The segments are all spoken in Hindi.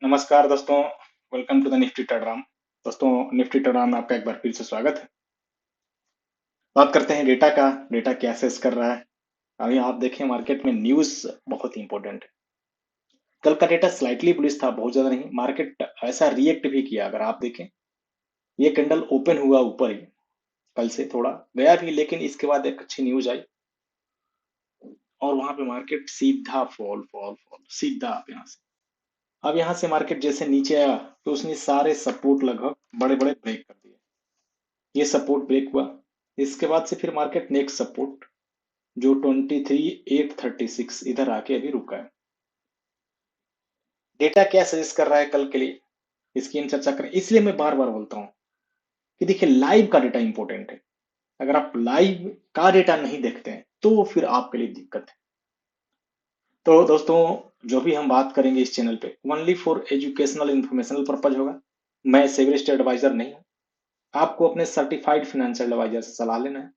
नमस्कार दोस्तों। वेलकम टू द निफ्टी टेडराम। दोस्तों, निफ्टी टेडराम में आपका एक बार फिर से स्वागत है। बात करते हैं डेटा का। डेटा क्या सेस कर रहा है। अभी आप देखें, मार्केट में न्यूज बहुत इंपॉर्टेंट है। कल का डेटा स्लाइटली बुलिश था, बहुत ज्यादा नहीं। मार्केट ऐसा रिएक्ट भी किया, अगर आप देखें ये कैंडल ओपन हुआ ऊपर ही, कल से थोड़ा गया भी, लेकिन इसके बाद एक अच्छी न्यूज आई और वहां पे मार्केट सीधा फॉल फॉल फॉल सीधा आप यहाँ से। अब यहाँ से मार्केट जैसे नीचे आया तो उसने सारे सपोर्ट लगभग बड़े बड़े ब्रेक कर दिए। ये सपोर्ट ब्रेक हुआ, इसके बाद से फिर मार्केट नेक्स्ट सपोर्ट जो 23,836 इधर आके अभी रुका है। डेटा क्या सजेस्ट कर रहा है कल के लिए, इसकी हम चर्चा करें। इसलिए मैं बार बार बोलता हूं कि देखिए, लाइव का डेटा इंपॉर्टेंट है। अगर आप लाइव का डेटा नहीं देखते हैं तो फिर आपके लिए दिक्कत है। तो दोस्तों, जो भी हम बात करेंगे इस चैनल पे only for educational informational purpose होगा। मैं सेवरेस्ट एडवाइजर नहीं हूं। आपको अपने सर्टिफाइड फाइनेंशियल एडवाइजर से सलाह लेना है,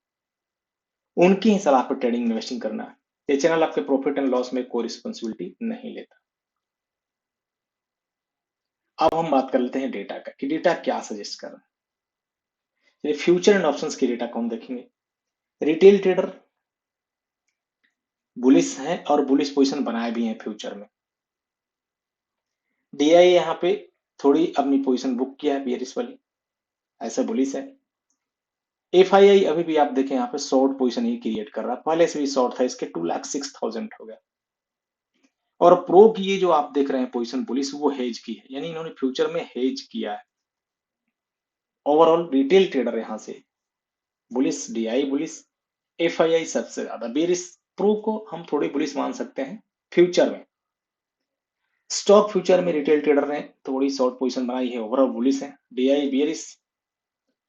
उनकी ही सलाह पर ट्रेडिंग इन्वेस्टिंग करना है। ये चैनल आपके प्रॉफिट एंड लॉस में कोई रिस्पॉन्सिबिलिटी नहीं लेता। अब हम बात कर लेते हैं डेटा का कि डेटा क्या सजेस्ट कर रहा है। फ्यूचर एंड ऑप्शंस की डेटा कौन देखेंगे। रिटेल ट्रेडर बुलिश है और बुलिश पोजीशन बनाए भी हैं फ्यूचर में। डीआई यहाँ पे थोड़ी अपनी पोजीशन बुक किया है बियरिश वाली, ऐसा बुलिश है। एफआईआई अभी भी आप देखें यहाँ पे शॉर्ट पोजीशन ही क्रिएट कर रहा है, पहले से भी शॉर्ट था, इसके 2,06,000 हो गया। और प्रो की ये जो आप देख रहे हैं पोजीशन बुलिश, वो हेज की है, यानी इन्होंने फ्यूचर में हेज किया है। ओवरऑल रिटेल ट्रेडर यहाँ से बुलिश, डीआई बुलिश, एफआईआई सबसे ज्यादा बेरिश। प्रो को हम थोड़ी बुलिश मान सकते हैं फ्यूचर में। स्टॉक फ्यूचर में रिटेल ट्रेडर ने थोड़ी शॉर्ट पोजीशन बनाई है, ओवरऑल बुलिश है। DI bearish,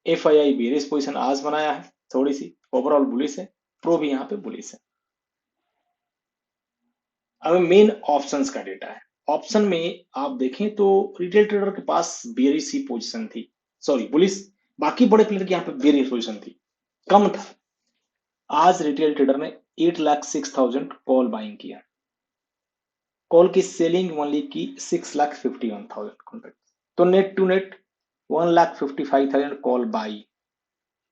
FII bearish position आज बनाया है थोड़ी सी, ओवरऑल बुलिश है। प्रो भी यहाँ पे बुलिश है। अब मेन ऑप्शंस का डेटा है। ऑप्शन में आप देखें तो रिटेल ट्रेडर के पास बेरिश ही पोजीशन थी, सॉरी बुलिश। बाकी बड़े प्लेयर की यहाँ पे बेरिश पोजीशन थी, कम था। आज रिटेल ट्रेडर ने 8,06,000 कॉल बाइंग किया। कॉल की सेलिंग ओनली की 6,51,000 कॉन्ट्रैक्ट। तो net to net 1,55,000 call buy.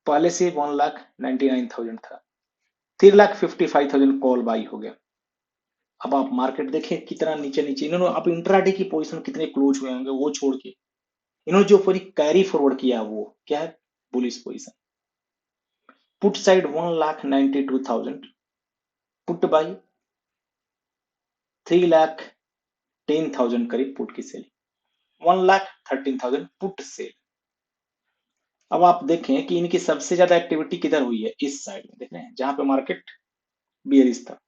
पहले से 1,99,000 था, 3,55,000 कॉल बाई हो गया। अब आप मार्केट देखें कितना नीचे नीचे इन्होंने, अब इंट्राडे की पोजीशन कितने क्लोज हुए होंगे वो छोड़ के, इन्होंने जो पूरी कैरी फॉरवर्ड किया वो क्या है, bullish position. Put side 1,92,000, put by 3,10,000 करीब पुट की सेलिंग, 1,13,000 पुट सेल। अब आप देखें कि इनकी सबसे ज्यादा एक्टिविटी किधर हुई है, इस साइड में देख रहे हैं जहां पे मार्केट बियरिश था।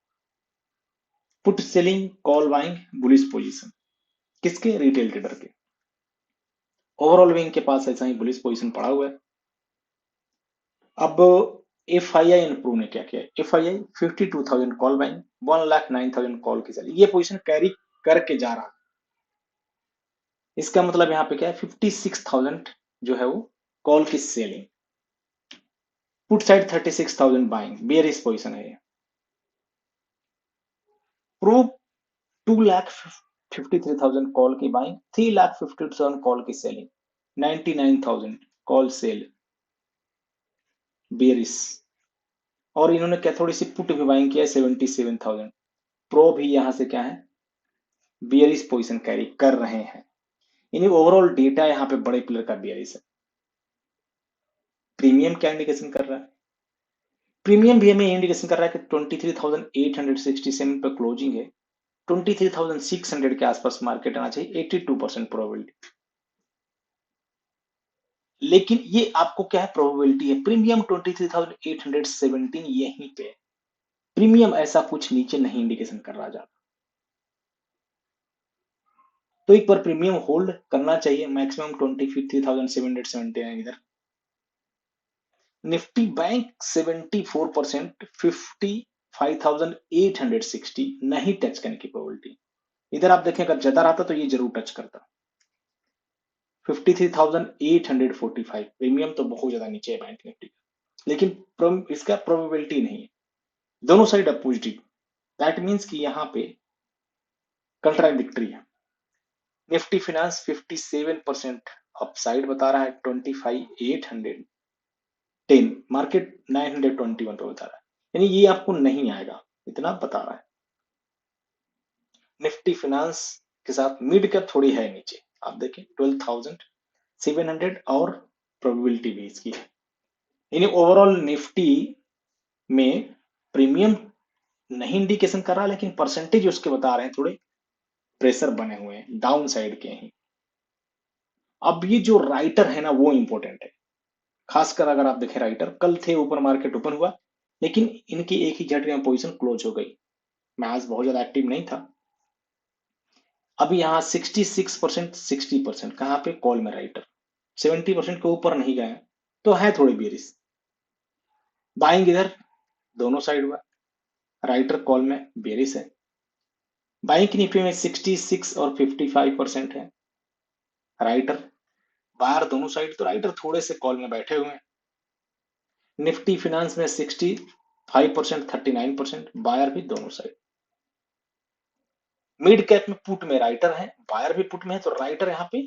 Put selling, call buying, bullish position, किसके, रिटेल ट्रेडर के। ओवरऑल भी इनके पास ऐसा ही बुलिश पोजीशन पड़ा हुआ है। अब एफआईआई इम्प्रूव ने क्या किया, एफआईआई 52,000 कॉल बाइंग, 1,09,000 कॉल की सेलिंग, ये पोजीशन कैरी करके जा रहा है। इसका मतलब यहाँ पे क्या है, 56,000 जो है वो कॉल की selling. Put side 36,000 buying, bearish position है ये। प्रो 2,53,000 कॉल की बाइंग, 3,57,000 कॉल की सेलिंग, 99,000 कॉल सेल बेयरिश। और इन्होंने क्या थोड़ी सी पुट भी बाइंग किया है, 77,000। प्रो भी यहां से क्या है, बेयरिश पोजीशन कैरी कर रहे हैं। यानी ओवरऑल डेटा यहाँ पे बड़े प्लेयर का बेयरिश है। प्रीमियम क्या इंडिकेशन कर रहा है, प्रीमियम भी हमें इंडिकेशन कर रहा है कि 23,867 पे क्लोजिंग है, 23,600 के आसपास मार्केट आना चाहिए, 82% प्रोबेबिलिटी। लेकिन ये आपको क्या है, प्रोबेबिलिटी है। प्रीमियम 23,817 यहीं पे, प्रीमियम ऐसा कुछ नीचे नहीं इंडिकेशन कर रहा ज्यादा। तो एक बार प्रीमियम होल्ड करना चाहिए, मैक्सिमम 23,779 इधर। निफ्टी बैंक 74%, 55,860 नहीं टच करने की प्रोबेबिलिटी। इधर आप देखें, अगर ज्यादा रहता तो ये जरूर टच करता। 53,845 प्रीमियम तो बहुत ज्यादा नीचे है बैंक निफ्टी, लेकिन इसका प्रोबेबिलिटी नहीं है। दोनों साइड अब पॉजिटिव, दैट मीन्स कि यहाँ पे कंट्राडिक्टरी है। निफ्टी फिनांस 57% अपसाइड बता रहा है, 25,810, मार्केट 921 पे बता रहा है, यानी ये आपको नहीं आएगा, इतना बता रहा है। निफ्टी फिनांस के साथ मिड कैप थोड़ी है नीचे, आप देखें 12,700 और प्रोबेबिलिटी भी इसकी है, यानी ओवरऑल निफ्टी में प्रीमियम नहीं इंडिकेशन कर रहा, लेकिन परसेंटेज उसके बता रहे हैं थोड़े प्रेशर बने हुए हैं, डाउन साइड के हैं। अब ये जो राइटर है ना वो इंपॉर्टेंट है, खासकर अगर आप देखें राइटर, कल थे ऊपर, मार्केट ओपन हुआ, लेकिन इनकी एक ही झटके में पोजीशन क्लोज हो गई। मैं आज बहुत ज्यादा एक्टिव नहीं था। अभी यहाँ 66%, 60% कहाँ पे, कॉल में राइटर, 70% के ऊपर नहीं गए, तो है थोड़ी बेरिश। बाइंग इधर दोनों साइड हुआ, राइटर कॉल में बेरिश है। बाइंग निफ्टी में 66 और 55% है, राइटर बाहर दोनों साइड, तो राइटर थोड़े से कॉल में बैठे हुए हैं। निफ्टी फिनांस में 65%, 39% बायर भी दोनों साइड। मिड कैप में पुट में राइटर है, बायर भी पुट में है, तो राइटर यहाँ पे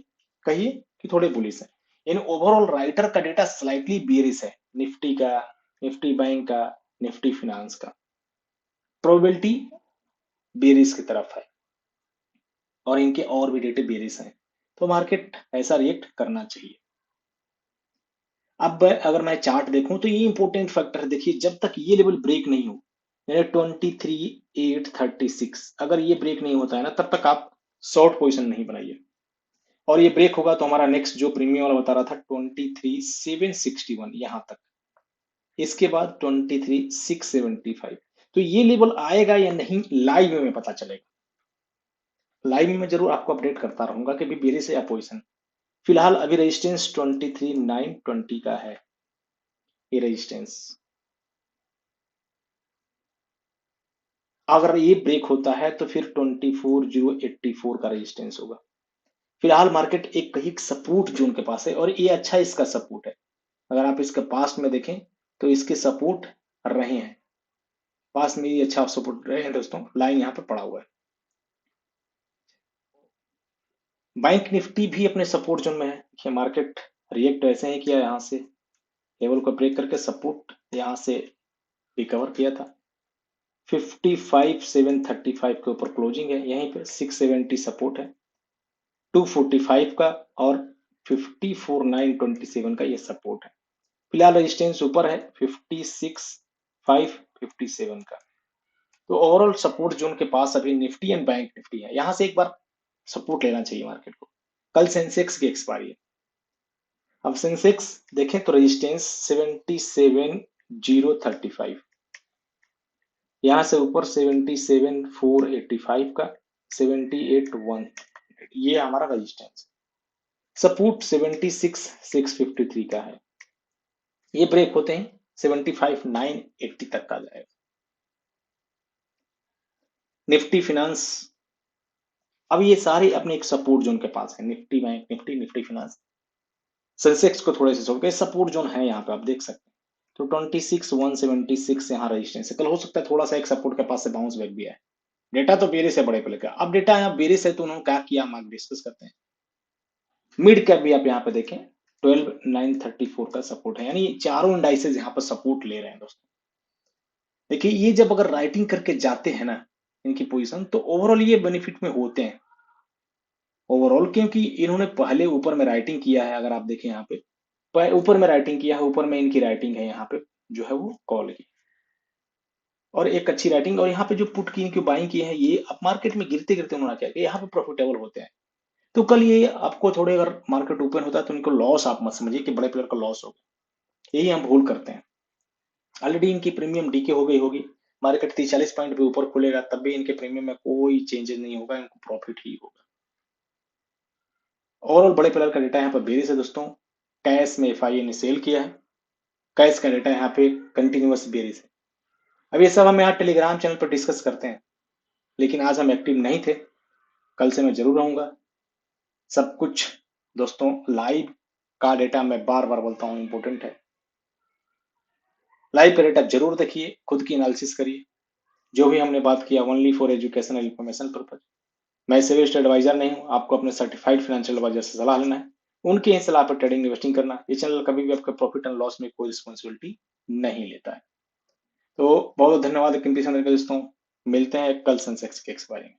कहिए कि थोड़े बुलिश है, यानी ओवरऑल राइटर का डेटा स्लाइटली बेरिश है, निफ्टी का, निफ्टी बैंक का, निफ्टी फिनांस का, प्रोबेबिलिटी बेरिश की तरफ है, और इनके और भी डेटे बेरिश हैं, तो मार्केट ऐसा रिएक्ट करना चाहिए। अब अगर मैं चार्ट देखूं तो ये इंपॉर्टेंट फैक्टर है, देखिए जब तक ये लेवल ब्रेक नहीं हो, यानी 23,836 अगर ये ब्रेक नहीं होता है ना, तब तक आप शॉर्ट पोजीशन नहीं बनाइए, और ये ब्रेक होगा तो हमारा नेक्स्ट जो प्रीमियम वाला बता रहा था 23,761 यहां तक, इसके बाद 23,675, तो ये लेवल आएगा या नहीं लाइव में पता चलेगा। लाइव में जरूर आपको अपडेट करता रहूंगा कि भी बेरिश है या पोजीशन। फिलहाल अभी रेजिस्टेंस 23,920 का है, ये रेजिस्टेंस, अगर ये ब्रेक होता है तो फिर 24,084 का रेजिस्टेंस होगा। फिलहाल मार्केट एक कहीं सपोर्ट जोन के पास है, और ये अच्छा इसका सपोर्ट है, अगर आप इसके पास में देखें तो इसके सपोर्ट रहे हैं, पास में ये अच्छा सपोर्ट रहे हैं दोस्तों, लाइन यहाँ पे पड़ा हुआ है। बैंक निफ्टी भी अपने सपोर्ट जोन में है, ये मार्केट रिएक्ट ऐसे ही किया, यहाँ से लेवल को ब्रेक करके सपोर्ट यहाँ से रिकवर किया था, 55,735 के ऊपर क्लोजिंग है, यहीं पे 670 सपोर्ट है, 245 का और 54,927 का ये सपोर्ट है। फिलहाल रेजिस्टेंस ऊपर है 56,557 का, तो ओवरऑल सपोर्ट जोन के पास अभी निफ्टी एंड बैंक निफ्टी है, यहां से एक बार सपोर्ट लेना चाहिए मार्केट को। कल सेंसेक्स की एक्सपायरी है, अब सेंसेक्स देखें तो रेजिस्टेंस 77,035, यहां से ऊपर 77,485 का, 78,100, ये हमारा रेजिस्टेंस, सपोर्ट 76,653 का है, ये ब्रेक होते हैं 75,980 तक का जाएगा। निफ्टी फिनांस, अब ये सारे अपने एक सपोर्ट जोन के पास है, Nifty bank Nifty, Nifty finance, Sensex को थोड़े से छोड़ के सपोर्ट जोन है, यहाँ पे आप देख सकते हैं, तो 26,176 यहाँ रजिस्टेंस है, कल हो सकता है थोड़ा सा एक सपोर्ट के पास से बाउंस बैक भी है। डेटा तो बेरिस है बड़े प्ले का, अब डेटा यहाँ बेरिस है तो उन्होंने क्या किया हम डिस्कस करते हैं। मिड कैप भी आप यहाँ पे देखें 12,934 का सपोर्ट है, यानी चारों इंडाइसेस यहाँ पर सपोर्ट ले रहे हैं दोस्तों। देखिए ये जब अगर राइटिंग करके जाते हैं ना इनकी पोजीशन, तो ओवरऑल ये बेनिफिट में होते हैं ओवरऑल, क्योंकि इन्होंने पहले ऊपर में राइटिंग किया है, अगर आप देखें यहाँ पे ऊपर में राइटिंग किया है, ऊपर में इनकी राइटिंग है यहाँ पे जो है वो कॉल की, और एक अच्छी राइटिंग, और यहाँ पे जो पुट की इनकी बाइंग की है, ये अब मार्केट में गिरते गिरते उन्होंने क्या किया, यहाँ पे प्रॉफिटेबल होते हैं, तो कल ये आपको थोड़े अगर मार्केट ओपन होता है तो इनको लॉस आप मत समझिए कि बड़े प्लेयर का लॉस होगा, यही हम भूल करते हैं। ऑलरेडी इनकी प्रीमियम डीके हो गई होगी, मार्केट 30-40 पॉइंट पे ऊपर खुलेगा तब भी इनके प्रीमियम में कोई चेंजेस नहीं होगा, इनको प्रॉफिट ही होगा। ओवरऑल बड़े प्लेयर का डेटा यहाँ पर बेरिस है दोस्तों, कैश में एफआईए ने सेल किया है, कैश का डेटा यहाँ पे कंटिन्यूअस बेरिस है। अब ये सब हम यहाँ टेलीग्राम चैनल पर डिस्कस करते हैं, लेकिन आज हम एक्टिव नहीं थे, कल से मैं जरूर रहूंगा। सब कुछ दोस्तों लाइव का डेटा मैं बार बार बोलता हूँ इंपॉर्टेंट है, लाइव का डेटा जरूर देखिए, खुद की एनालिसिस करिए, जो भी हमने बात किया only for educational information purpose. मैं सेविस्ट एडवाइजर नहीं हूँ, आपको अपने सर्टिफाइड फाइनेंशियल एडवाइजर से सलाह लेना है, उनकी ही सलाह पर ट्रेडिंग इन्वेस्टिंग करना। ये चैनल कभी भी आपका प्रॉफिट एंड लॉस में कोई रिस्पॉन्सिबिलिटी नहीं लेता है। तो बहुत बहुत धन्यवाद कीमती समय के दोस्तों, मिलते हैं कल सेंसेक्स के एक्सपायरी में।